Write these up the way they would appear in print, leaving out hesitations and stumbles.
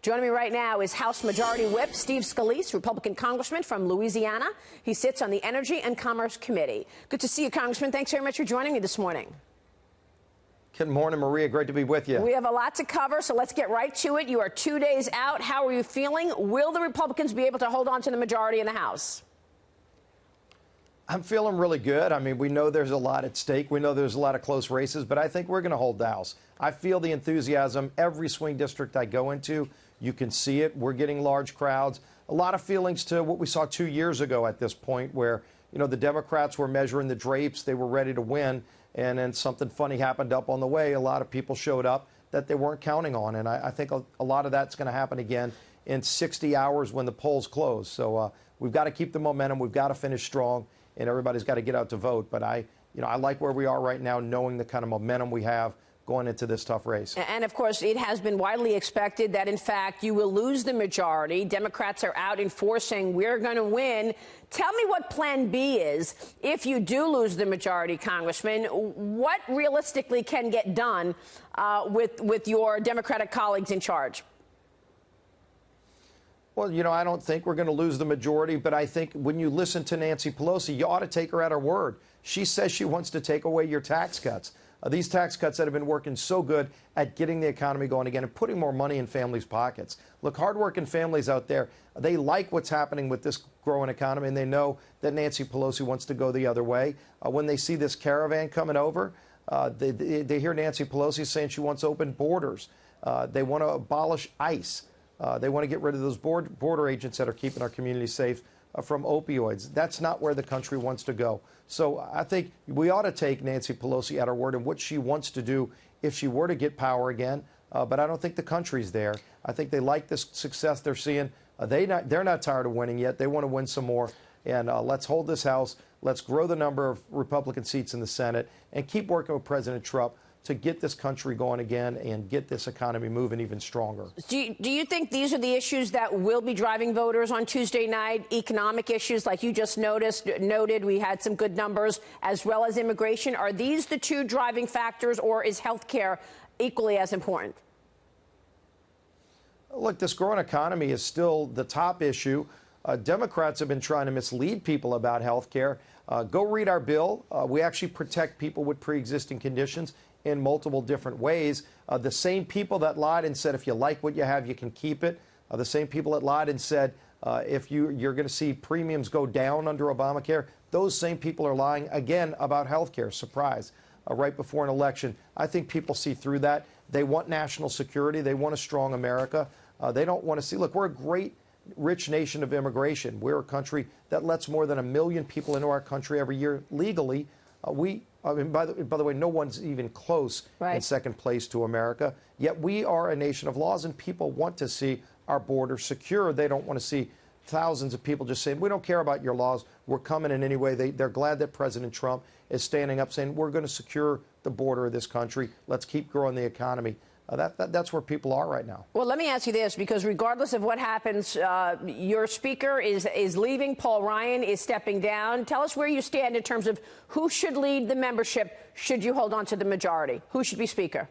Joining me right now is House Majority Whip Steve Scalise, Republican congressman from Louisiana. He sits on the Energy and Commerce Committee. Good to see you, Congressman. Thanks very much for joining me this morning. Good morning, Maria. Great to be with you. We have a lot to cover, so let's get right to it. You are 2 days out. How are you feeling? Will the Republicans be able to hold on to the majority in the House? I'm feeling really good. I mean, we know there's a lot at stake. We know there's a lot of close races, but I think we're going to hold the House. I feel the enthusiasm. Every swing district I go into, you can see it. We're getting large crowds. A lot of feelings to what we saw 2 years ago at this point where, you know, the Democrats were measuring the drapes. They were ready to win. And then something funny happened up on the way. A lot of people showed up that they weren't counting on. And I think a lot of that's going to happen again in 60 hours when the polls close. So we've got to keep the momentum. We've got to finish strong. And everybody's got to get out to vote. But I like where we are right now, knowing the kind of momentum we have going into this tough race. And, of course, it has been widely expected that, in fact, you will lose the majority. Democrats are out in force saying we're going to win. Tell me what Plan B is if you do lose the majority, Congressman. What realistically can get done with your Democratic colleagues in charge? Well, you know, I don't think we're going to lose the majority, but I think when you listen to Nancy Pelosi, you ought to take her at her word. She says she wants to take away your tax cuts. These tax cuts that have been working so good at getting the economy going again and putting more money in families' pockets. Look, hardworking families out there, they like what's happening with this growing economy, and they know that Nancy Pelosi wants to go the other way. When they see this caravan coming over, they hear Nancy Pelosi saying she wants open borders. They want to abolish ICE. They want to get rid of those border agents that are keeping our community safe from opioids. That's not where the country wants to go. So I think we ought to take Nancy Pelosi at her word and what she wants to do if she were to get power again. But I don't think the country's there. I think they like the success they're seeing. They're not tired of winning yet. They want to win some more. And let's hold this House. Let's grow the number of Republican seats in the Senate and keep working with President Trump to get this country going again and get this economy moving even stronger. Do you think these are the issues that will be driving voters on Tuesday night? Economic issues, like you just noted, we had some good numbers, as well as immigration. Are these the two driving factors, or is health care equally as important? Look, this growing economy is still the top issue. Democrats have been trying to mislead people about health care. Go read our bill. We actually protect people with pre-existing conditions in multiple different ways. The same people that lied and said if you like what you have, you can keep it. The same people that lied and said if you're going to see premiums go down under Obamacare, those same people are lying again about health care. Surprise. Right before an election. I think people see through that. They want national security. They want a strong America. They don't want to see, look, we're a great, rich nation of immigration. We're a country that lets more than 1 million people into our country every year legally. I mean, by the way, no one's even close in second place to America. Yet we are a nation of laws, and people want to see our border secure. They don't want to see thousands of people just saying, we don't care about your laws. We're coming in anyway. They're glad that President Trump is standing up saying, we're going to secure the border of this country. Let's keep growing the economy. That's where people are right now. Well, let me ask you this, because regardless of what happens, your speaker is leaving. Paul Ryan is stepping down. Tell us where you stand in terms of who should lead the membership should you hold on to the majority. Who should be speaker?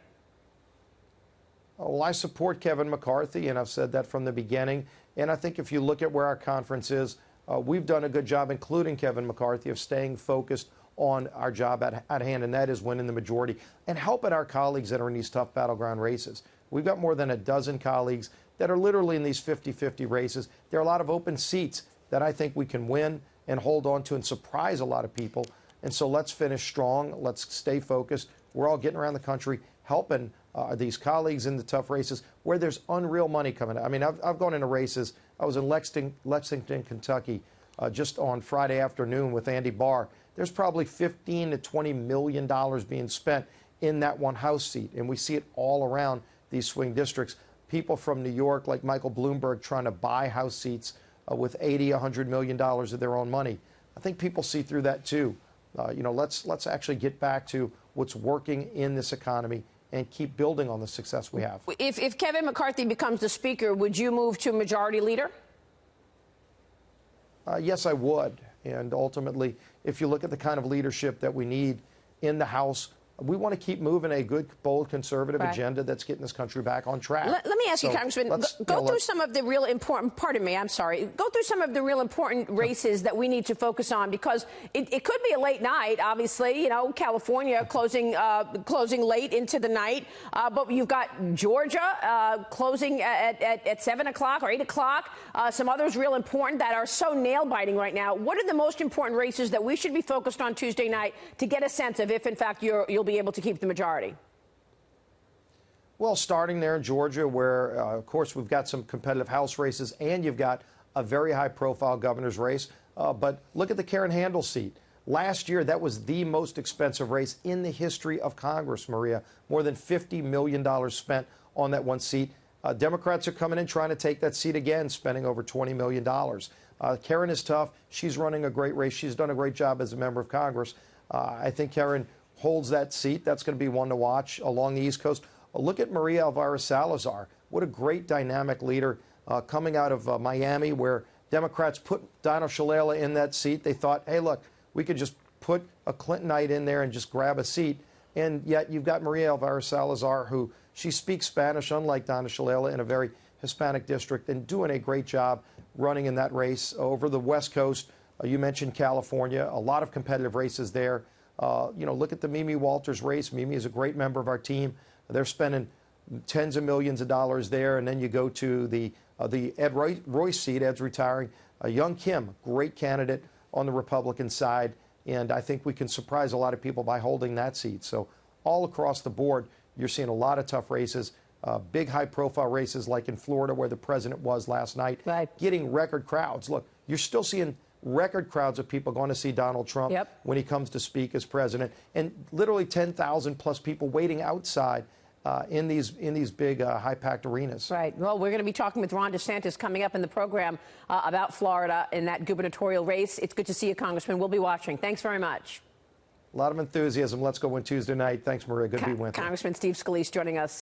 Well, I support Kevin McCarthy, and I've said that from the beginning. And I think if you look at where our conference is, we've done a good job, including Kevin McCarthy, of staying focused on our job at hand, and that is winning the majority and helping our colleagues that are in these tough battleground races. We've got more than a dozen colleagues that are literally in these 50-50 races. There are a lot of open seats that I think we can win and hold on to and surprise a lot of people. And so let's finish strong. Let's stay focused. We're all getting around the country helping these colleagues in the tough races where there's unreal money coming. I mean, I've gone into races. I was in Lexington, Kentucky, just on Friday afternoon with Andy Barr. There's probably $15 to $20 million being spent in that one House seat. And we see it all around these swing districts. People from New York, like Michael Bloomberg, trying to buy House seats with $80, $100 million of their own money. I think people see through that, too. Let's actually get back to what's working in this economy and keep building on the success we have. If Kevin McCarthy becomes the speaker, would you move to majority leader? Yes, I would. And ultimately, if you look at the kind of leadership that we need in the House we want to keep moving a good, bold, conservative agenda that's getting this country back on track. Let me ask you, Congressman, go through some of the real important, pardon me, I'm sorry, go through some of the real important races that we need to focus on, because it could be a late night, obviously, you know, California closing late into the night, but you've got Georgia closing at 7 o'clock or 8 o'clock, some others real important that are so nail-biting right now. What are the most important races that we should be focused on Tuesday night to get a sense of if, in fact, you'll be able to keep the majority? Well, starting there in Georgia, where, of course, we've got some competitive House races, and you've got a very high-profile governor's race. But look at the Karen Handel seat. Last year, that was the most expensive race in the history of Congress, Maria. More than $50 million spent on that one seat. Democrats are coming in trying to take that seat again, spending over $20 million. Karen is tough. She's running a great race. She's done a great job as a member of Congress. I think Karen holds that seat. That's going to be one to watch along the East Coast. Look at Maria Alvarez Salazar. What a great dynamic leader coming out of Miami, where Democrats put Donald Shalala in that seat. They thought, hey, look, we could just put a Clintonite in there and just grab a seat. And yet you've got Maria Alvarez Salazar, who she speaks Spanish, unlike Donald Shalala, in a very Hispanic district, and doing a great job running in that race. Over the West Coast, you mentioned California, a lot of competitive races there. You know, look at the Mimi Walters race. Mimi is a great member of our team. They're spending tens of millions of dollars there. And then you go to the Ed Royce seat. Ed's retiring. Young Kim, great candidate on the Republican side. And I think we can surprise a lot of people by holding that seat. So all across the board, you're seeing a lot of tough races, big high-profile races like in Florida, where the president was last night, getting record crowds. Look, you're still seeing record crowds of people going to see Donald Trump when he comes to speak as president, and literally 10,000 plus people waiting outside in these big high-packed arenas. Right. Well, we're going to be talking with Ron DeSantis coming up in the program about Florida in that gubernatorial race. It's good to see you, Congressman. We'll be watching. Thanks very much. A lot of enthusiasm. Let's go win Tuesday night. Thanks, Maria. Good to be with you. Congressman Steve Scalise joining us.